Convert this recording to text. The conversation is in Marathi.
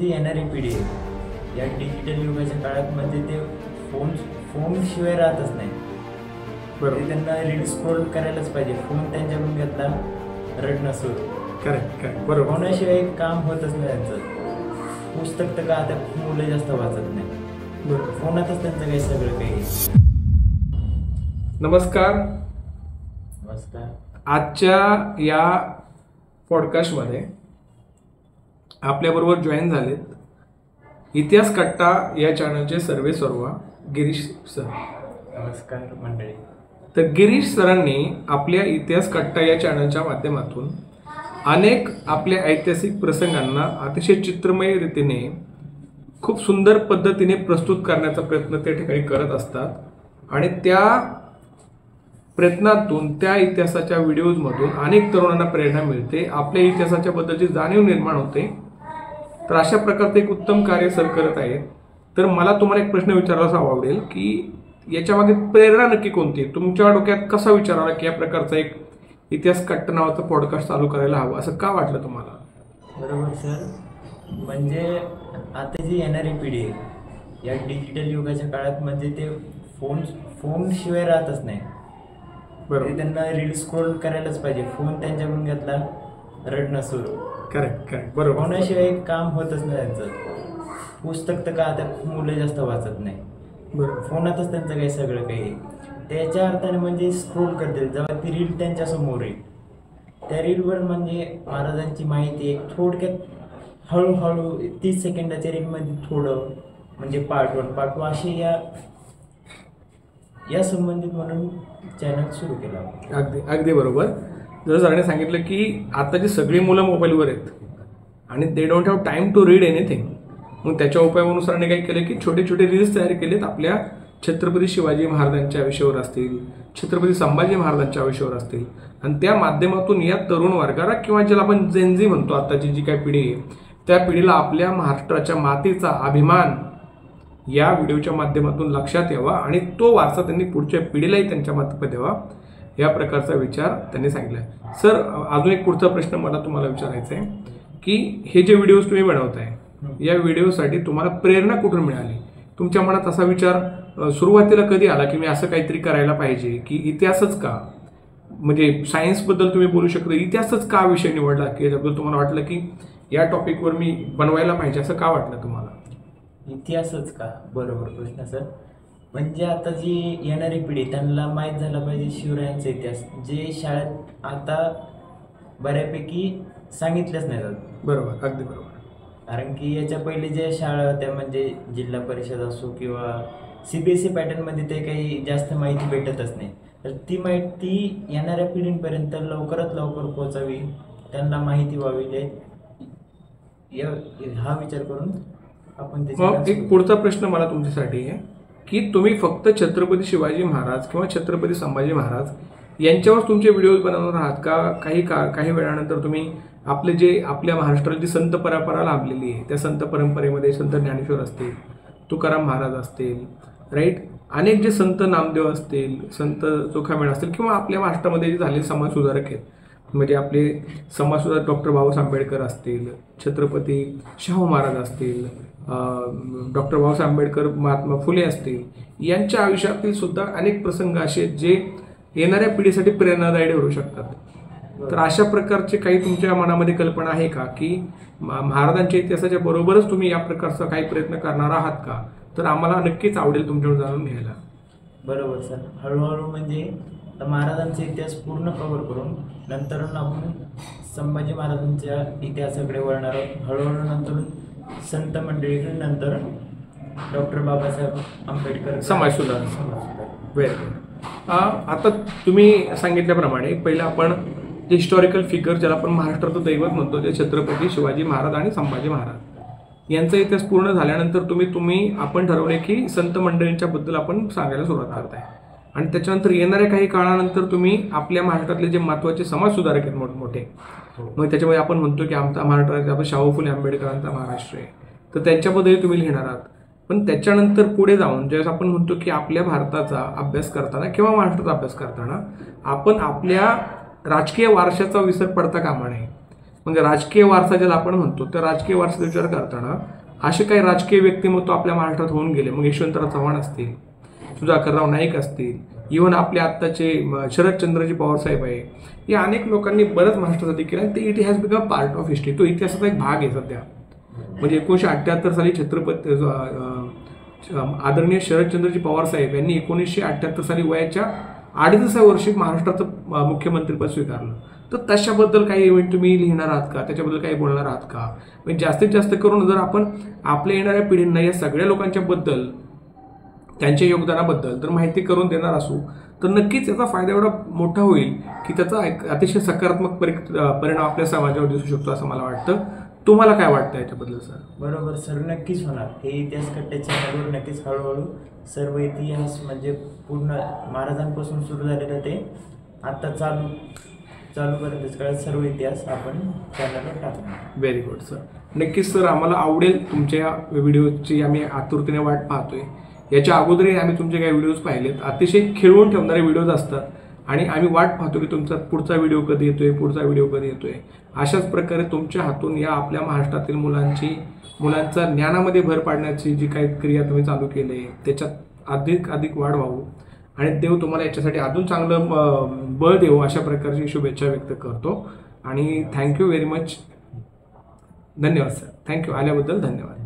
जी येणारी पिढी आहे या डिजिटल युगाच्या काळात म्हणजे ते फोन शिवाय राहतच नाही. बरोबर, त्यांना रील स्क्रोल करायलाच पाहिजे. फोन त्यांच्याकडून घेतला रडणं सुरू. करेक्ट, बरोबर. फोनाशिवाय काम होतच नाही त्यांचं. पुस्तक तर का आता मुलं जास्त वाचत नाही. बरोबर, फोनातच त्यांचं काही सगळं काही. नमस्कार. आजच्या या पॉडकास्टमध्ये आपल्याबरोबर जॉईन झालेत इतिहास कट्टा या चॅनलचे सर्व गिरीश सर. नमस्कार मंडळी. तर गिरीश सरांनी आपल्या इतिहास कट्टा या चॅनलच्या माध्यमातून अनेक आपल्या ऐतिहासिक प्रसंगांना अतिशय चित्रमय रीतीने खूप सुंदर पद्धतीने प्रस्तुत करण्याचा प्रयत्न त्या ठिकाणी करत असतात आणि त्या प्रयत्नातून त्या इतिहासाच्या व्हिडिओजमधून अनेक तरुणांना प्रेरणा मिळते, आपल्या इतिहासाच्या बद्दलची जाणीव निर्माण होते. तर अशा प्रकारचे एक उत्तम कार्य सर करत आहेत. तर मला तुम्हाला एक प्रश्न विचारायला आवडेल की याच्यामागे प्रेरणा नक्की कोणती? तुमच्या डोक्यात कसा विचार आला की या प्रकारचा एक इतिहास कट्टा नावाचा पॉडकास्ट चालू करायला हवं, असं का वाटलं तुम्हाला? बरोबर सर, म्हणजे आता जी येणारी पिढी आहे या डिजिटल युगाच्या काळात म्हणजे ते फोन शिवाय राहतच नाही. बरोबर, त्यांना रील स्क्रोल करायलाच पाहिजे. फोन त्यांच्याकडून घेतला रडणं सुरू. करेक्ट, बरोबर. फोनाशिवाय काम होतच नाही त्यांचं. पुस्तक तर का आता मुलं जास्त वाचत नाही. बरोबर, फोनातच त्यांचं काही सगळं काही. त्याच्या अर्थाने म्हणजे स्क्रोल करतील जेव्हा ती रील त्यांच्या समोर येईल त्या रीलवर म्हणजे महाराजांची माहिती एक थोडक्यात हळूहळू 30 सेकंदाच्या रीलमध्ये थोडं म्हणजे पार्ट 1 पार्ट 2 असे या संबंधित म्हणून चॅनल सुरू केला. अगदी बरोबर. जसं सरांनी सांगितलं की आताची सगळी मुलं मोबाईलवर आहेत आणि they don't have time to read anything. मग त्याच्या उपायावरून सरांनी काय केलं की छोटे छोटे रील्स तयार केलेत. आपल्या छत्रपती शिवाजी महाराजांच्या विषयावर असतील, छत्रपती संभाजी महाराजांच्या विषयावर असतील आणि त्या माध्यमातून या तरुण वर्गाला किंवा ज्याला आपण जेनझी म्हणतो आताची जी काही पिढी आहे त्या पिढीला आपल्या महाराष्ट्राच्या मातीचा अभिमान या व्हिडिओच्या माध्यमातून लक्षात यावा आणि तो वारसा त्यांनी पुढच्या पिढीलाही त्यांच्या मार्फत द्यावा, या प्रकारचा विचार त्यांनी सांगितला. सर, अजून एक पुढचा प्रश्न मला तुम्हाला विचारायचा आहे की हे जे व्हिडिओज तुम्ही बनवताय या व्हिडिओसाठी तुम्हाला प्रेरणा कुठून मिळाली? तुमच्या मनात असा विचार सुरुवातीला कधी आला की मी असं काहीतरी करायला पाहिजे, की इतिहासच का, म्हणजे सायन्सबद्दल तुम्ही बोलू शकता, इतिहासच का विषय निवडला की याच्याबद्दल तुम्हाला वाटलं की या टॉपिकवर मी बनवायला पाहिजे, असं का वाटलं तुम्हाला? इतिहासच का? बरोबर प्रश्न सर. म्हणजे आता जी येणारी पिढी त्यांना माहीत झालं पाहिजे शिवरायांचा इतिहास, जे शाळेत आता बऱ्यापैकी सांगितलंच नाही जात. बरोबर, अगदी बरोबर. कारण की याच्या पहिले ज्या शाळा होत्या म्हणजे जिल्हा परिषद असो किंवा CBSE पॅटर्नमध्ये ते काही जास्त माहिती भेटतच नाही. तर ती माहिती येणाऱ्या पिढींपर्यंत लवकरात लवकर पोहोचावी, त्यांना माहिती व्हावी, हा विचार करून आपण एक पुढचा प्रश्न मला तुमच्यासाठी आहे की तुम्ही फक्त छत्रपती शिवाजी महाराज किंवा छत्रपती संभाजी महाराज यांच्यावर तुमचे व्हिडिओज बनवणार आहात का? काही वेळानंतर तुम्ही आपले जे आपल्या महाराष्ट्राला जी संत परंपरा लाभलेली आहे त्या संत परंपरेमध्ये संत ज्ञानेश्वर असतील, तुकाराम महाराज असतील, राईट, अनेक जे संत नामदेव असतील, संत चोखामेळा असतील किंवा आपल्या महाराष्ट्रामध्ये जे झालेले समाजसुधारक आहेत म्हणजे आपले समाजसुधारक डॉक्टर बाबासाहेब आंबेडकर असतील, छत्रपती शाहू महाराज असतील, डॉक्टर बाबासाहेब आंबेडकर, महात्मा फुले असतील, यांच्या आयुष्यातील सुद्धा अनेक प्रसंग असे जे येणाऱ्या पिढीसाठी प्रेरणादायी ठरू शकतात. तर अशा प्रकारचे काही तुमच्या मनामध्ये कल्पना आहे का की महाराजांच्या इतिहासाच्या बरोबरच तुम्ही या प्रकारचा काही प्रयत्न करणार आहात का? तर आम्हाला नक्कीच आवडेल तुमच्याकडून जाणून घ्यायला. बरोबर सर, हळूहळू म्हणजे महाराजांचा इतिहास पूर्ण कव्हर करून नंतर आपण संभाजी महाराजांच्या इतिहासाकडे वळणार आहोत. हळूहळू नंतर संत मंडळीकडे, नंतर डॉक्टर बाबासाहेब आंबेडकर समाजसुधारक. Very good. आता तुम्ही सांगितल्याप्रमाणे पहिलं आपण जे हिस्टॉरिकल फिगर ज्याला आपण महाराष्ट्राचं दैवत म्हणतो ते छत्रपती शिवाजी महाराज आणि संभाजी महाराज यांचा इतिहास पूर्ण झाल्यानंतर आपण ठरवले की संत मंडळींच्या बद्दल आपण सांगायला सुरुवात करताय आणि त्याच्यानंतर येणाऱ्या काही काळानंतर तुम्ही आपल्या महाराष्ट्रातले जे महत्त्वाचे समाजसुधारक आहेत मोठमोठे, मग त्याच्यामध्ये आपण म्हणतो की आमचा महाराष्ट्रात आपण शाहू फुले आंबेडकरांचा महाराष्ट्र आहे, तर त्यांच्याबद्दलही तुम्ही लिहिणार आहात. पण त्याच्यानंतर पुढे जाऊन ज्यावेळेस आपण म्हणतो की आपल्या भारताचा अभ्यास करताना किंवा महाराष्ट्राचा अभ्यास करताना आपण आपल्या राजकीय वारशाचा विसर पडता कामा नये. म्हणजे राजकीय वारसा ज्याला आपण म्हणतो त्या राजकीय वारसाचा विचार करताना असे काही राजकीय व्यक्तिमत्व आपल्या महाराष्ट्रात होऊन गेले. मग यशवंतराव चव्हाण असतील, सुधाकरराव नाईक असतील, इव्हन आपले आत्ताचे शरदचंद्रजी पवार साहेब आहे, या अनेक लोकांनी बरंच महाराष्ट्रासाठी केलं आणि ते it has become part of history. तो इतिहासाचा एक भाग आहे सध्या. म्हणजे 1978 साली छत्रपती आदरणीय शरदचंद्रजी पवार साहेब यांनी 1978 साली वयाच्या 38व्या वर्षी महाराष्ट्राचं मुख्यमंत्रीपद स्वीकारलं. तर तशाबद्दल काही इव्हेंट तुम्ही लिहिणार आहात का, त्याच्याबद्दल काही बोलणार आहात का? म्हणजे जास्तीत जास्त करून जर आपण आपल्या येणाऱ्या पिढींना या सगळ्या लोकांच्या बद्दल, त्यांच्या योगदानाबद्दल जर माहिती करून देणार असू तर नक्कीच याचा फायदा एवढा मोठा होईल की त्याचा एक अतिशय सकारात्मक परिणाम आपल्या समाजावर दिसू शकतो असं मला वाटतं. तुम्हाला काय वाटतं याच्याबद्दल सर? बरोबर सर, नक्कीच होणार. हे इतिहास कट्ट्या चॅनलवर नक्कीच हळूहळू सर्व इतिहास म्हणजे पूर्ण महाराजांपासून सुरू झालेलं ते आता चालूपर्यंत काळात सर्व इतिहास आपण चॅनलवर टाकणार. Very good sir. नक्कीच सर, आम्हाला आवडेल तुमच्या व्हिडिओची. आम्ही आतुरतेने वाट पाहतोय. याच्या अगोदरही आम्ही तुमचे काही व्हिडिओज पाहिलेत. अतिशय खिळवून ठेवणारे व्हिडिओज असतात आणि आम्ही वाट पाहतो की तुमचा पुढचा व्हिडिओ कधी येतोय. अशाच प्रकारे तुमच्या हातून या आपल्या महाराष्ट्रातील मुलांचा ज्ञानामध्ये भर पाडण्याची जी काही क्रिया तुम्ही चालू केली आहे त्याच्यात अधिक वाढ व्हावं आणि देव तुम्हाला याच्यासाठी अजून चांगलं बळ देऊ अशा प्रकारची शुभेच्छा व्यक्त करतो. आणि थँक्यू व्हेरी मच. धन्यवाद सर. थँक्यू. आल्याबद्दल धन्यवाद.